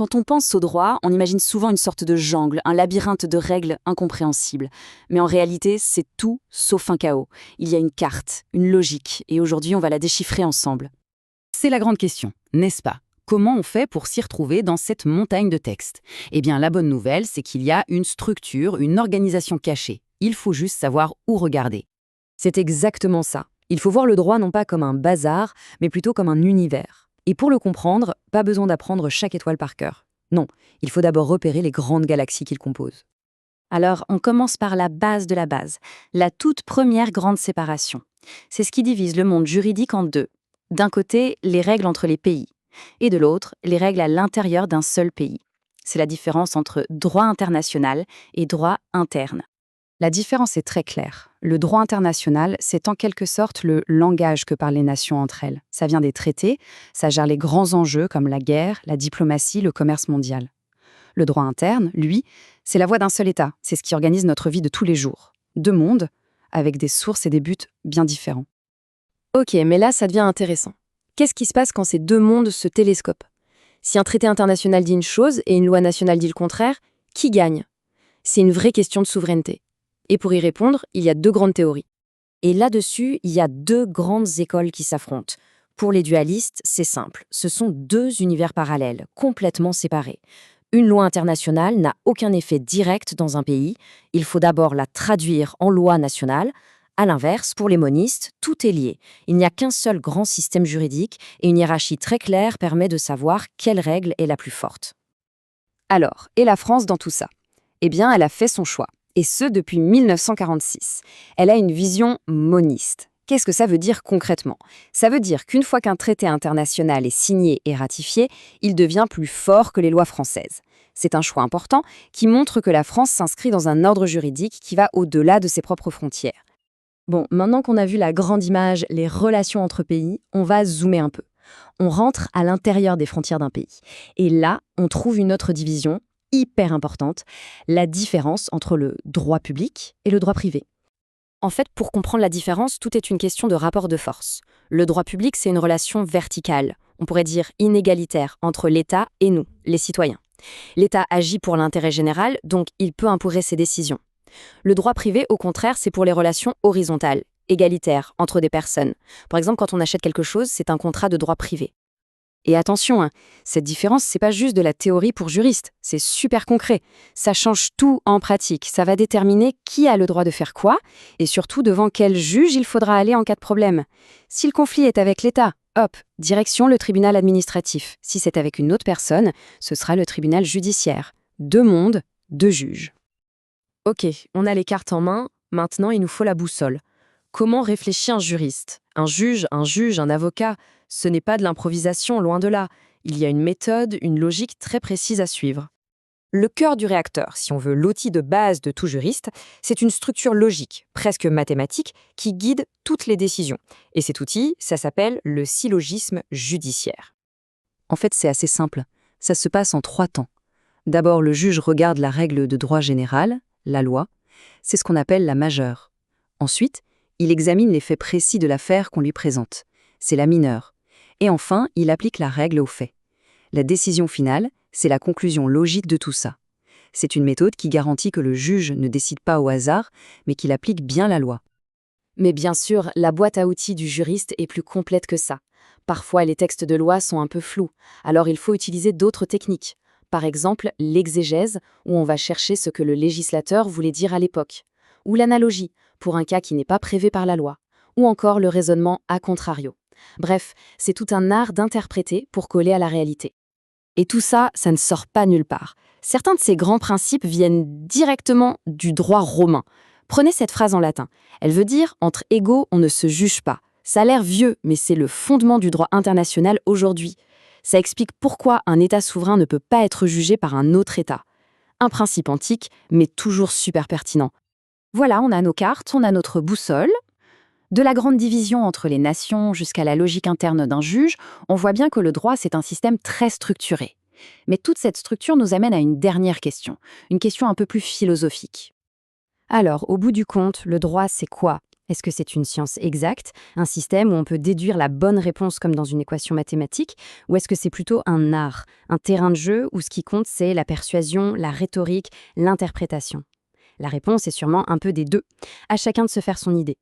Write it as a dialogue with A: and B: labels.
A: Quand on pense au droit, on imagine souvent une sorte de jungle, un labyrinthe de règles incompréhensibles. Mais en réalité, c'est tout sauf un chaos. Il y a une carte, une logique, et aujourd'hui, on va la déchiffrer ensemble.
B: C'est la grande question, n'est-ce pas? Comment on fait pour s'y retrouver dans cette montagne de textes? Eh bien, la bonne nouvelle, c'est qu'il y a une structure, une organisation cachée. Il faut juste savoir où regarder.
C: C'est exactement ça. Il faut voir le droit non pas comme un bazar, mais plutôt comme un univers. Et pour le comprendre, pas besoin d'apprendre chaque étoile par cœur. Non, il faut d'abord repérer les grandes galaxies qu'il compose.
D: Alors, on commence par la base de la base, la toute première grande séparation. C'est ce qui divise le monde juridique en deux. D'un côté, les règles entre les pays, et de l'autre, les règles à l'intérieur d'un seul pays. C'est la différence entre droit international et droit interne.
C: La différence est très claire. Le droit international, c'est en quelque sorte le langage que parlent les nations entre elles. Ça vient des traités, ça gère les grands enjeux comme la guerre, la diplomatie, le commerce mondial. Le droit interne, lui, c'est la voix d'un seul État. C'est ce qui organise notre vie de tous les jours. Deux mondes, avec des sources et des buts bien différents.
E: Ok, mais là, ça devient intéressant. Qu'est-ce qui se passe quand ces deux mondes se télescopent? Si un traité international dit une chose et une loi nationale dit le contraire, qui gagne? C'est une vraie question de souveraineté. Et pour y répondre, il y a deux grandes théories.
D: Et là-dessus, il y a deux grandes écoles qui s'affrontent. Pour les dualistes, c'est simple. Ce sont deux univers parallèles, complètement séparés. Une loi internationale n'a aucun effet direct dans un pays. Il faut d'abord la traduire en loi nationale. À l'inverse, pour les monistes, tout est lié. Il n'y a qu'un seul grand système juridique et une hiérarchie très claire permet de savoir quelle règle est la plus forte.
C: Alors, et la France dans tout ça? Eh bien, elle a fait son choix. Et ce, depuis 1946. Elle a une vision moniste. Qu'est-ce que ça veut dire concrètement? Ça veut dire qu'une fois qu'un traité international est signé et ratifié, il devient plus fort que les lois françaises. C'est un choix important qui montre que la France s'inscrit dans un ordre juridique qui va au-delà de ses propres frontières.
E: Bon, maintenant qu'on a vu la grande image, les relations entre pays, on va zoomer un peu. On rentre à l'intérieur des frontières d'un pays. Et là, on trouve une autre division hyper importante, la différence entre le droit public et le droit privé.
D: En fait, pour comprendre la différence, tout est une question de rapport de force. Le droit public, c'est une relation verticale, on pourrait dire inégalitaire, entre l'État et nous, les citoyens. L'État agit pour l'intérêt général, donc il peut imposer ses décisions. Le droit privé, au contraire, c'est pour les relations horizontales, égalitaires, entre des personnes. Par exemple, quand on achète quelque chose, c'est un contrat de droit privé. Et attention, cette différence, c'est pas juste de la théorie pour juristes, c'est super concret. Ça change tout en pratique, ça va déterminer qui a le droit de faire quoi, et surtout devant quel juge il faudra aller en cas de problème. Si le conflit est avec l'État, hop, direction le tribunal administratif. Si c'est avec une autre personne, ce sera le tribunal judiciaire. Deux mondes, deux juges.
E: Ok, on a les cartes en main, maintenant il nous faut la boussole. Comment réfléchit un juriste? Un juge, un avocat? Ce n'est pas de l'improvisation, loin de là. Il y a une méthode, une logique très précise à suivre.
C: Le cœur du réacteur, si on veut l'outil de base de tout juriste, c'est une structure logique, presque mathématique, qui guide toutes les décisions. Et cet outil, ça s'appelle le syllogisme judiciaire. En fait, c'est assez simple. Ça se passe en 3 temps. D'abord, le juge regarde la règle de droit général, la loi. C'est ce qu'on appelle la majeure. Ensuite, il examine les faits précis de l'affaire qu'on lui présente. C'est la mineure. Et enfin, il applique la règle aux faits. La décision finale, c'est la conclusion logique de tout ça. C'est une méthode qui garantit que le juge ne décide pas au hasard, mais qu'il applique bien la loi.
D: Mais bien sûr, la boîte à outils du juriste est plus complète que ça. Parfois, les textes de loi sont un peu flous, alors il faut utiliser d'autres techniques. Par exemple, l'exégèse, où on va chercher ce que le législateur voulait dire à l'époque. Ou l'analogie, pour un cas qui n'est pas prévu par la loi. Ou encore le raisonnement a contrario. Bref, c'est tout un art d'interpréter pour coller à la réalité. Et tout ça, ça ne sort pas nulle part. Certains de ces grands principes viennent directement du droit romain. Prenez cette phrase en latin. Elle veut dire « entre égaux, on ne se juge pas ». Ça a l'air vieux, mais c'est le fondement du droit international aujourd'hui. Ça explique pourquoi un État souverain ne peut pas être jugé par un autre État. Un principe antique, mais toujours super pertinent. Voilà, on a nos cartes, on a notre boussole. De la grande division entre les nations jusqu'à la logique interne d'un juge, on voit bien que le droit, c'est un système très structuré. Mais toute cette structure nous amène à une dernière question, une question un peu plus philosophique. Alors, au bout du compte, le droit, c'est quoi?
C: Est-ce que c'est une science exacte, un système où on peut déduire la bonne réponse comme dans une équation mathématique, ou est-ce que c'est plutôt un art, un terrain de jeu où ce qui compte c'est la persuasion, la rhétorique, l'interprétation? La réponse est sûrement un peu des deux. À chacun de se faire son idée.